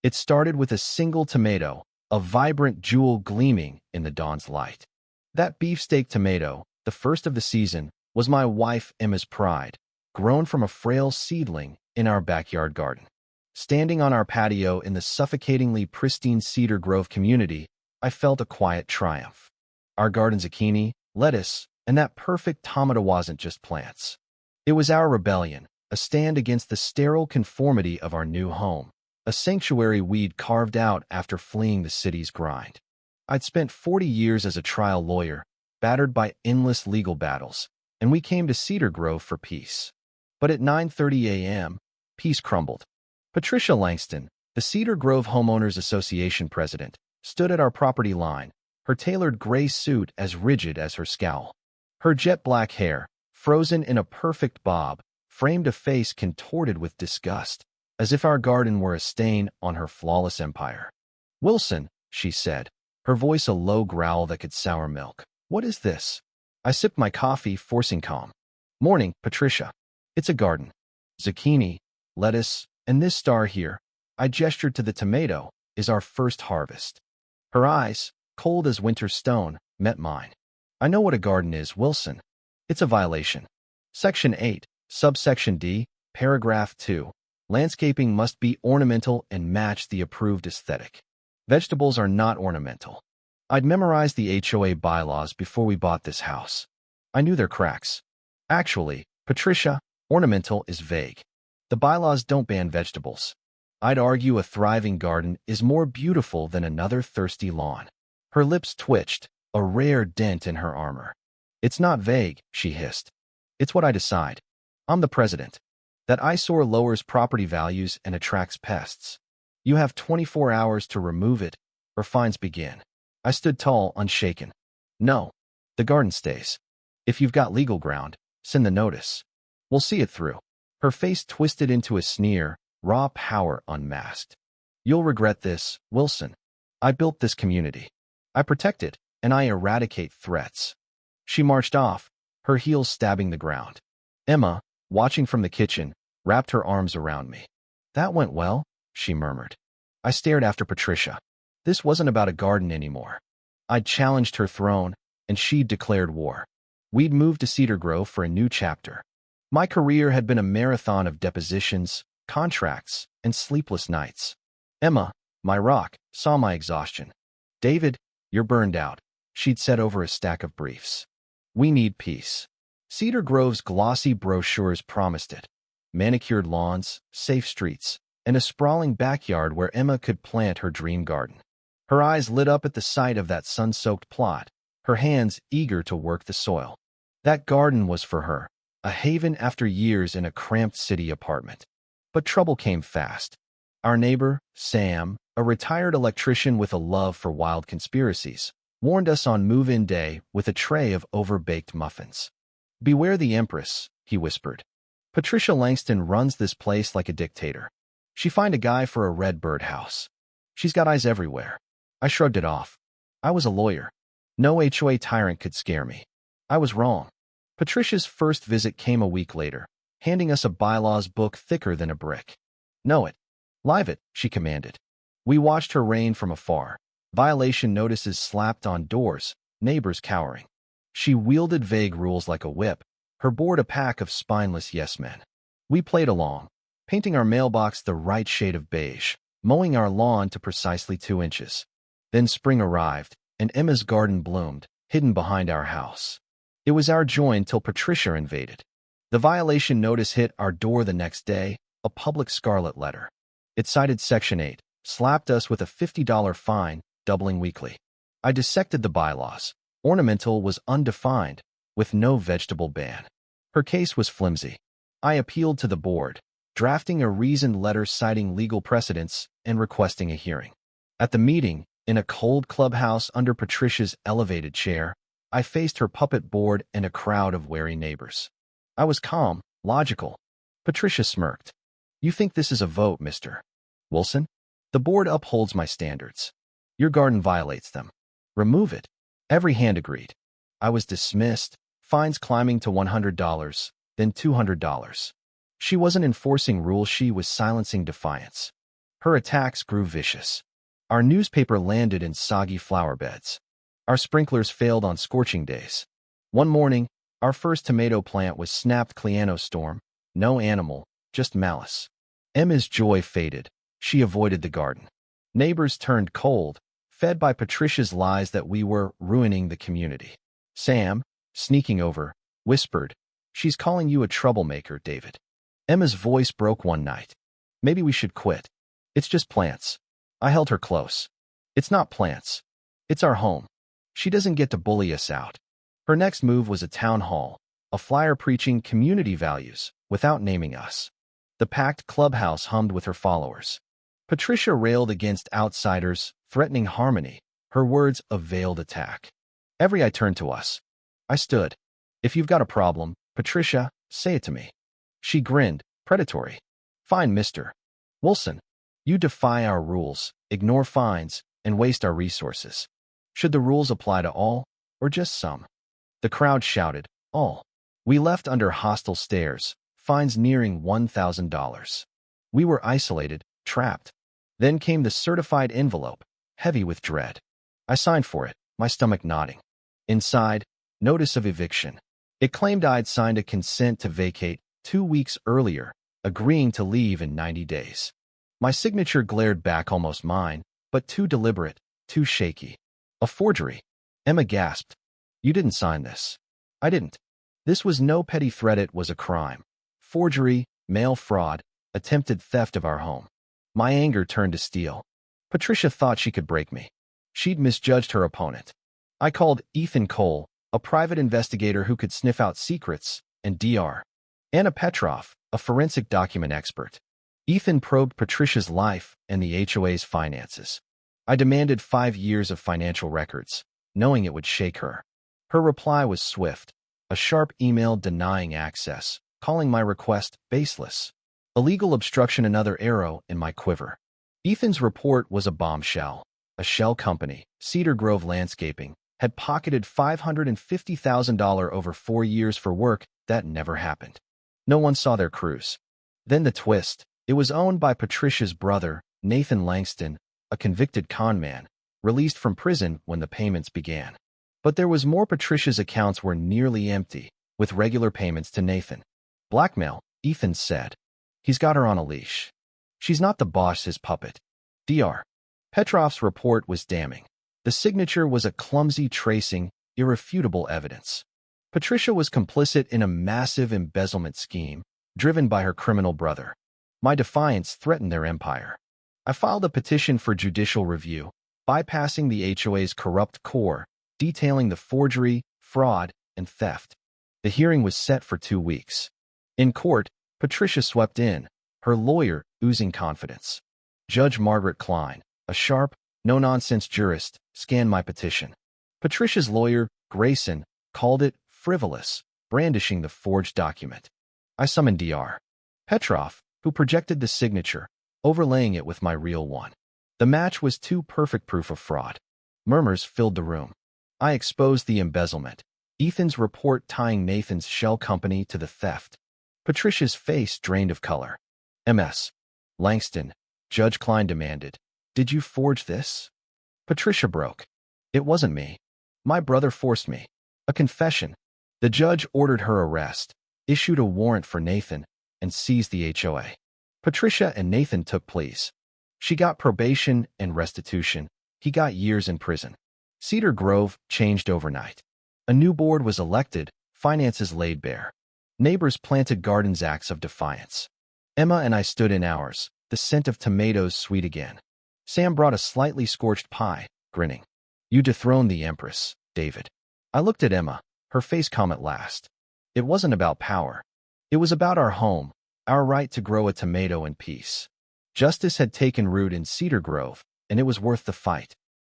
It started with a single tomato, a vibrant jewel gleaming in the dawn's light. That beefsteak tomato, the first of the season, was my wife Emma's pride, grown from a frail seedling in our backyard garden. Standing on our patio in the suffocatingly pristine Cedar Grove community, I felt a quiet triumph. Our garden zucchini, lettuce, and that perfect tomato wasn't just plants. It was our rebellion, a stand against the sterile conformity of our new home, a sanctuary we'd carved out after fleeing the city's grind. I'd spent 40 years as a trial lawyer, battered by endless legal battles, and we came to Cedar Grove for peace. But at 9:30 a.m., peace crumbled. Patricia Langston, the Cedar Grove Homeowners Association president, stood at our property line, her tailored gray suit as rigid as her scowl. Her jet-black hair, frozen in a perfect bob, framed a face contorted with disgust, as if our garden were a stain on her flawless empire. "Wilson," she said, her voice a low growl that could sour milk. "What is this?" I sipped my coffee, forcing calm. "Morning, Patricia. It's a garden. Zucchini, lettuce, and this star here," I gestured to the tomato, "is our first harvest." Her eyes, cold as winter stone, met mine. "I know what a garden is, Wilson. It's a violation. Section 8, subsection D, paragraph 2. Landscaping must be ornamental and match the approved aesthetic. Vegetables are not ornamental." I'd memorized the HOA bylaws before we bought this house. I knew their cracks. "Actually, Patricia, ornamental is vague. The bylaws don't ban vegetables. I'd argue a thriving garden is more beautiful than another thirsty lawn." Her lips twitched, a rare dent in her armor. "It's not vague," she hissed. "It's what I decide. I'm the president. That eyesore lowers property values and attracts pests. You have 24 hours to remove it, or fines begin." I stood tall, unshaken. "No, the garden stays. If you've got legal ground, send the notice. We'll see it through." Her face twisted into a sneer, raw power unmasked. "You'll regret this, Wilson. I built this community. I protect it, and I eradicate threats." She marched off, her heels stabbing the ground. Emma, watching from the kitchen, wrapped her arms around me. "That went well," she murmured. I stared after Patricia. This wasn't about a garden anymore. I'd challenged her throne, and she'd declared war. We'd moved to Cedar Grove for a new chapter. My career had been a marathon of depositions, contracts, and sleepless nights. Emma, my rock, saw my exhaustion. "David, you're burned out," she'd said over a stack of briefs. "We need peace." Cedar Grove's glossy brochures promised it. Manicured lawns, safe streets, and a sprawling backyard where Emma could plant her dream garden. Her eyes lit up at the sight of that sun-soaked plot, her hands eager to work the soil. That garden was for her, a haven after years in a cramped city apartment. But trouble came fast. Our neighbor, Sam, a retired electrician with a love for wild conspiracies, warned us on move-in day with a tray of over-baked muffins. "Beware the Empress," he whispered. "Patricia Langston runs this place like a dictator. She find a guy for a red bird house. She's got eyes everywhere." I shrugged it off. I was a lawyer. No HOA tyrant could scare me. I was wrong. Patricia's first visit came a week later, handing us a bylaws book thicker than a brick. "Know it. Live it," she commanded. We watched her reign from afar, violation notices slapped on doors, neighbors cowering. She wielded vague rules like a whip, her board a pack of spineless yes-men. We played along, painting our mailbox the right shade of beige, mowing our lawn to precisely 2 inches. Then spring arrived, and Emma's garden bloomed, hidden behind our house. It was our joy until Patricia invaded. The violation notice hit our door the next day, a public scarlet letter. It cited Section 8, slapped us with a $50 fine, doubling weekly. I dissected the bylaws. Ornamental was undefined, with no vegetable ban. Her case was flimsy. I appealed to the board, drafting a reasoned letter citing legal precedents and requesting a hearing. At the meeting, in a cold clubhouse under Patricia's elevated chair, I faced her puppet board and a crowd of wary neighbors. I was calm, logical. Patricia smirked. "You think this is a vote, Mr. Wilson? The board upholds my standards. Your garden violates them. Remove it." Every hand agreed. I was dismissed, fines climbing to $100, then $200. She wasn't enforcing rules, she was silencing defiance. Her attacks grew vicious. Our newspaper landed in soggy flower beds. Our sprinklers failed on scorching days. One morning, our first tomato plant was snapped storm. No animal, just malice. Emma's joy faded. She avoided the garden. Neighbors turned cold, fed by Patricia's lies that we were ruining the community. Sam, sneaking over, whispered, "She's calling you a troublemaker, David." Emma's voice broke one night. "Maybe we should quit. It's just plants." I held her close. "It's not plants. It's our home. She doesn't get to bully us out." Her next move was a town hall, a flyer preaching community values without naming us. The packed clubhouse hummed with her followers. Patricia railed against outsiders, threatening harmony, her words a veiled attack. Every eye turned to us. I stood. "If you've got a problem, Patricia, say it to me." She grinned, predatory. "Fine, Mr. Wilson. You defy our rules, ignore fines, and waste our resources. Should the rules apply to all, or just some?" The crowd shouted, "All." We left under hostile stares, fines nearing $1,000. We were isolated, trapped. Then came the certified envelope, heavy with dread. I signed for it, my stomach nodding. Inside, notice of eviction. It claimed I'd signed a consent to vacate 2 weeks earlier, agreeing to leave in 90 days. My signature glared back almost mine, but too deliberate, too shaky. "A forgery." Emma gasped. "You didn't sign this." "I didn't. This was no petty threat, it was a crime. Forgery, mail fraud, attempted theft of our home." My anger turned to steel. Patricia thought she could break me. She'd misjudged her opponent. I called Ethan Cole, a private investigator who could sniff out secrets, and Dr. Anna Petrov, a forensic document expert. Ethan probed Patricia's life and the HOA's finances. I demanded 5 years of financial records, knowing it would shake her. Her reply was swift, a sharp email denying access, calling my request baseless. Illegal obstruction, another arrow in my quiver. Ethan's report was a bombshell. A shell company, Cedar Grove Landscaping, had pocketed $550,000 over 4 years for work that never happened. No one saw their crews. Then the twist. It was owned by Patricia's brother, Nathan Langston, a convicted con man, released from prison when the payments began. But there was more. Patricia's accounts were nearly empty, with regular payments to Nathan. "Blackmail," Ethan said. "He's got her on a leash. She's not the boss, his puppet." Dr. Petrov's report was damning. The signature was a clumsy tracing, irrefutable evidence. Patricia was complicit in a massive embezzlement scheme, driven by her criminal brother. My defiance threatened their empire. I filed a petition for judicial review, bypassing the HOA's corrupt core, detailing the forgery, fraud, and theft. The hearing was set for 2 weeks. In court, Patricia swept in, her lawyer oozing confidence. Judge Margaret Klein, a sharp, no-nonsense jurist, scanned my petition. Patricia's lawyer, Grayson, called it frivolous, brandishing the forged document. I summoned Dr. Petrov, who projected the signature, overlaying it with my real one. The match was too perfect proof of fraud. Murmurs filled the room. I exposed the embezzlement, Ethan's report tying Nathan's shell company to the theft. Patricia's face drained of color. "Ms. Langston," Judge Klein demanded, "did you forge this?" Patricia broke. "It wasn't me. My brother forced me." A confession. The judge ordered her arrest, issued a warrant for Nathan, and seized the HOA. Patricia and Nathan took pleas. She got probation and restitution. He got years in prison. Cedar Grove changed overnight. A new board was elected, finances laid bare. Neighbors planted gardens, acts of defiance. Emma and I stood in ours, the scent of tomatoes sweet again. Sam brought a slightly scorched pie, grinning. "You dethroned the Empress, David." I looked at Emma, her face calm at last. It wasn't about power. It was about our home, our right to grow a tomato in peace. Justice had taken root in Cedar Grove, and it was worth the fight.